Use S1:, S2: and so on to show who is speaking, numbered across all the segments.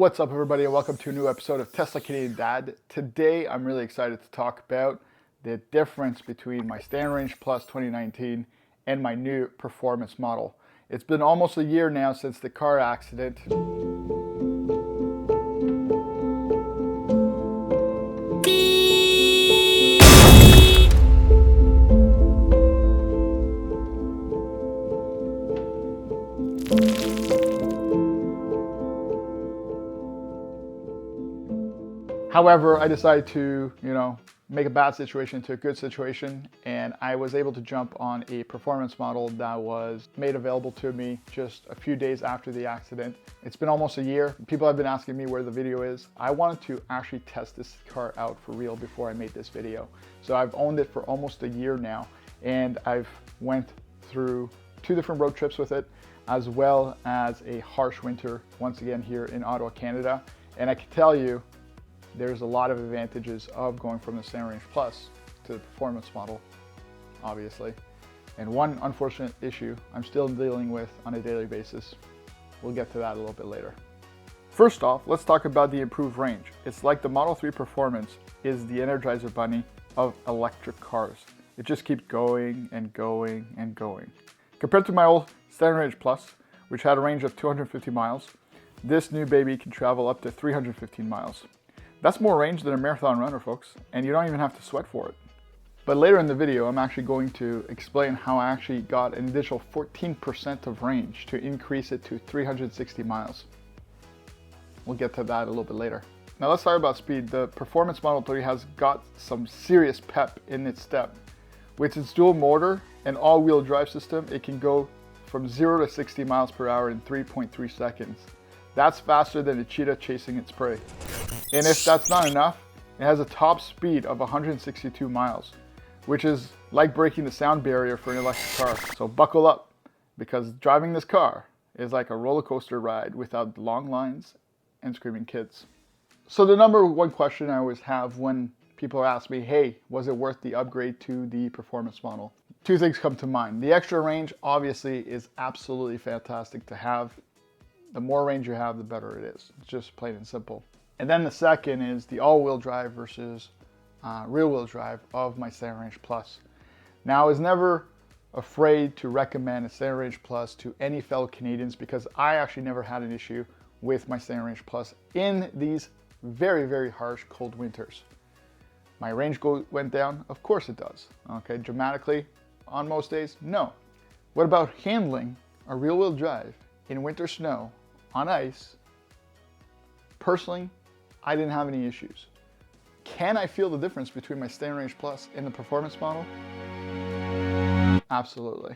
S1: What's up, everybody, and welcome to a new episode of Tesla Canadian Dad. Today I'm really excited to talk about the difference between my Stand Range Plus 2019 and my new performance model. It's been almost a year now since the car accident. However, I decided to, make a bad situation into a good situation, and I was able to jump on a performance model that was made available to me just a few days after the accident. It's been almost a year. People have been asking me where the video is. I wanted to actually test this car out for real before I made this video. So I've owned it for almost a year now, and I've went through 2 different road trips with it, as well as a harsh winter once again here in Ottawa, Canada. And I can tell you, there's a lot of advantages of going from the Stand Range Plus to the performance model, obviously. And one unfortunate issue I'm still dealing with on a daily basis. We'll get to that a little bit later. First off, let's talk about the improved range. It's like the Model 3 Performance is the Energizer Bunny of electric cars. It just keeps going and going and going. Compared to my old Stand Range Plus, which had a range of 250 miles, this new baby can travel up to 315 miles. That's more range than a marathon runner, folks, and you don't even have to sweat for it. But later in the video, I'm actually going to explain how I actually got an additional 14% of range to increase it to 360 miles. We'll get to that a little bit later. Now let's talk about speed. The Performance Model 3 has got some serious pep in its step. With its dual motor and all-wheel drive system, it can go from 0 to 60 miles per hour in 3.3 seconds. That's faster than a cheetah chasing its prey. And if that's not enough, it has a top speed of 162 miles, which is like breaking the sound barrier for an electric car. So buckle up, because driving this car is like a roller coaster ride without long lines and screaming kids. So the number one question I always have when people ask me, hey, was it worth the upgrade to the performance model? 2 things come to mind. The extra range obviously is absolutely fantastic to have. The more range you have, the better it is. It's just plain and simple. And then the second is the all-wheel drive versus rear-wheel drive of my Stand Range Plus. Now, I was never afraid to recommend a Stand Range Plus to any fellow Canadians because I actually never had an issue with my Stand Range Plus in these very, very harsh cold winters. My range went down? Of course it does. Okay, dramatically on most days? No. What about handling a rear-wheel drive in winter snow on ice? Personally, I didn't have any issues. Can I feel the difference between my Stand Range Plus and the performance model? Absolutely.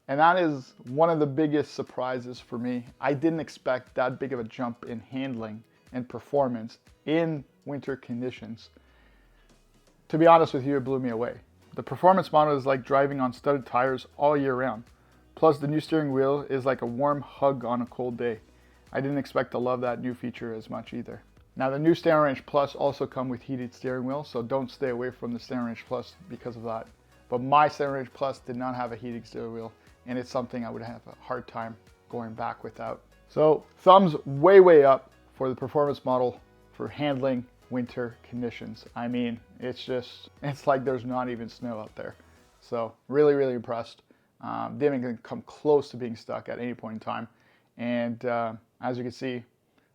S1: And that is one of the biggest surprises for me. I didn't expect that big of a jump in handling and performance in winter conditions. To be honest with you, it blew me away. The performance model is like driving on studded tires all year round. Plus, the new steering wheel is like a warm hug on a cold day. I didn't expect to love that new feature as much either. Now, the new Stand Range Plus also come with heated steering wheel, so don't stay away from the Stand Range Plus because of that. But my Stand Range Plus did not have a heated steering wheel, and it's something I would have a hard time going back without. So thumbs way up for the performance model for handling winter conditions. I mean, it's like there's not even snow out there. So really impressed. Didn't even come close to being stuck at any point in time. And as you can see,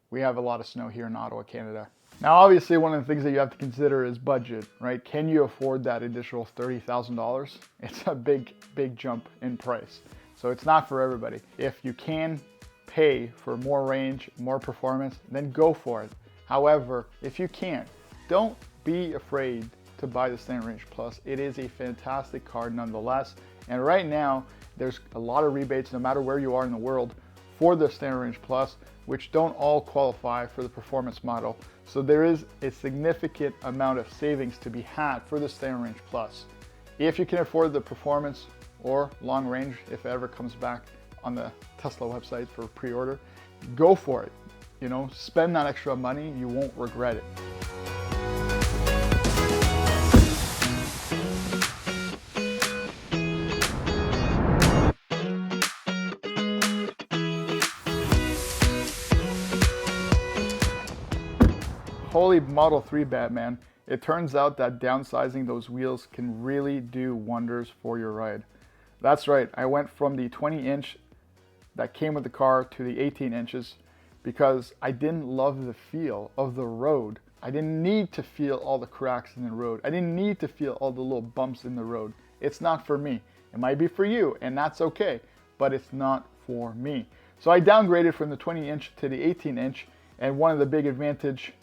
S1: we have a lot of snow here in Ottawa, Canada. Now, obviously, one of the things that you have to consider is budget, right? Can you afford that additional $30,000? It's a big jump in price. So it's not for everybody. If you can pay for more range, more performance, then go for it. However, if you can't, don't be afraid to buy the Stand Range Plus. It is a fantastic car nonetheless. And right now, there's a lot of rebates no matter where you are in the world for the Stand Range Plus, which don't all qualify for the performance model. So there is a significant amount of savings to be had for the Stand Range Plus. If you can afford the performance or long range, if it ever comes back on the Tesla website for pre-order, go for it. Spend that extra money, you won't regret it. Holy Model 3 Batman, it turns out that downsizing those wheels can really do wonders for your ride. That's right, I went from the 20-inch that came with the car to the 18 inches because I didn't love the feel of the road. I didn't need to feel all the cracks in the road. I didn't need to feel all the little bumps in the road. It's not for me. It might be for you, and that's okay, but it's not for me. So I downgraded from the 20-inch to the 18-inch, and one of the big advantage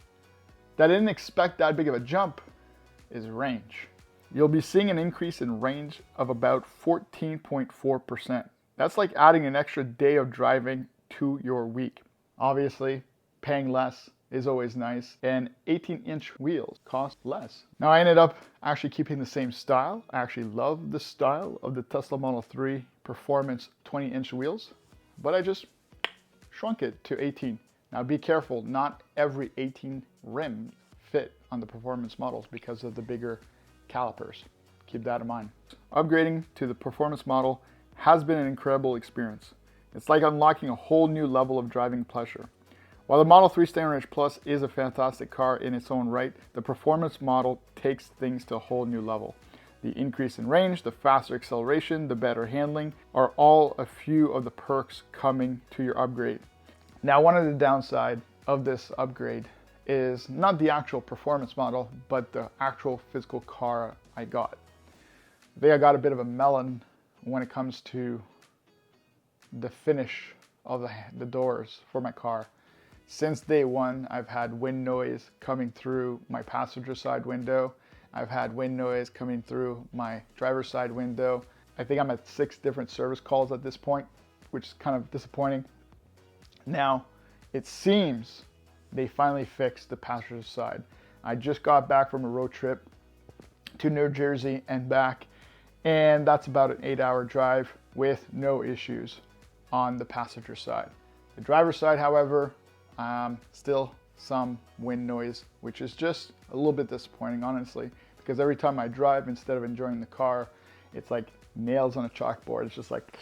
S1: that I didn't expect that big of a jump is range. You'll be seeing an increase in range of about 14.4%. That's like adding an extra day of driving to your week. Obviously, paying less is always nice, and 18-inch wheels cost less. Now I ended up actually keeping the same style. I actually love the style of the Tesla Model 3 Performance 20-inch wheels, but I just shrunk it to 18. Now be careful, not every 18 rim fit on the Performance models because of the bigger calipers. Keep that in mind. Upgrading to the Performance model has been an incredible experience. It's like unlocking a whole new level of driving pleasure. While the Model 3 Standard Range Plus is a fantastic car in its own right, the Performance model takes things to a whole new level. The increase in range, the faster acceleration, the better handling are all a few of the perks coming to your upgrade. Now, one of the downside of this upgrade is not the actual Performance model, but the actual physical car I got. I think I got a bit of a melon when it comes to the finish of the doors for my car. Since day one, I've had wind noise coming through my passenger side window. I've had wind noise coming through my driver's side window. I think I'm at 6 different service calls at this point, which is kind of disappointing. Now, it seems they finally fixed the passenger side. I just got back from a road trip to New Jersey and back, and that's about an 8-hour drive with no issues on the passenger side. The driver's side, however, still some wind noise, which is just a little bit disappointing, honestly, because every time I drive, instead of enjoying the car, it's like nails on a chalkboard. It's just like...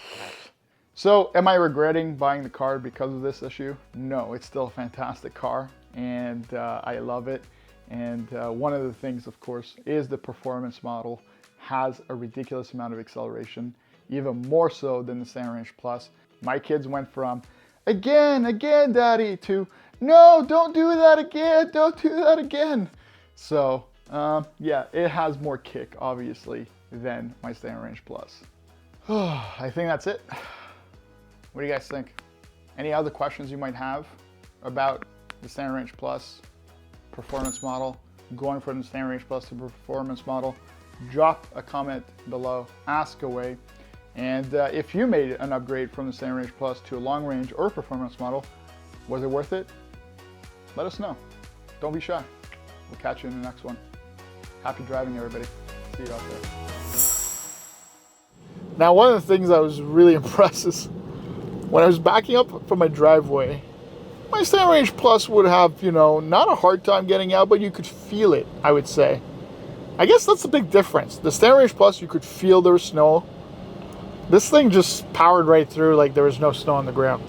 S1: So am I regretting buying the car because of this issue? No, it's still a fantastic car, and I love it. And one of the things, of course, is the Performance model has a ridiculous amount of acceleration, even more so than the Standard Range Plus. My kids went from, again, Daddy, to, no, don't do that again, don't do that again. So, yeah, it has more kick, obviously, than my Standard Range Plus. I think that's it. What do you guys think? Any other questions you might have about the Standard Range Plus Performance model, going from the Standard Range Plus to Performance model? Drop a comment below, ask away. And if you made an upgrade from the Standard Range Plus to a long range or Performance model, was it worth it? Let us know. Don't be shy. We'll catch you in the next one. Happy driving, everybody. See you out there. Now, one of the things I was really impressed is when I was backing up from my driveway, my Standard Range Plus would have, not a hard time getting out, but you could feel it, I would say. I guess that's the big difference. The Standard Range Plus, you could feel there was snow. This thing just powered right through like there was no snow on the ground.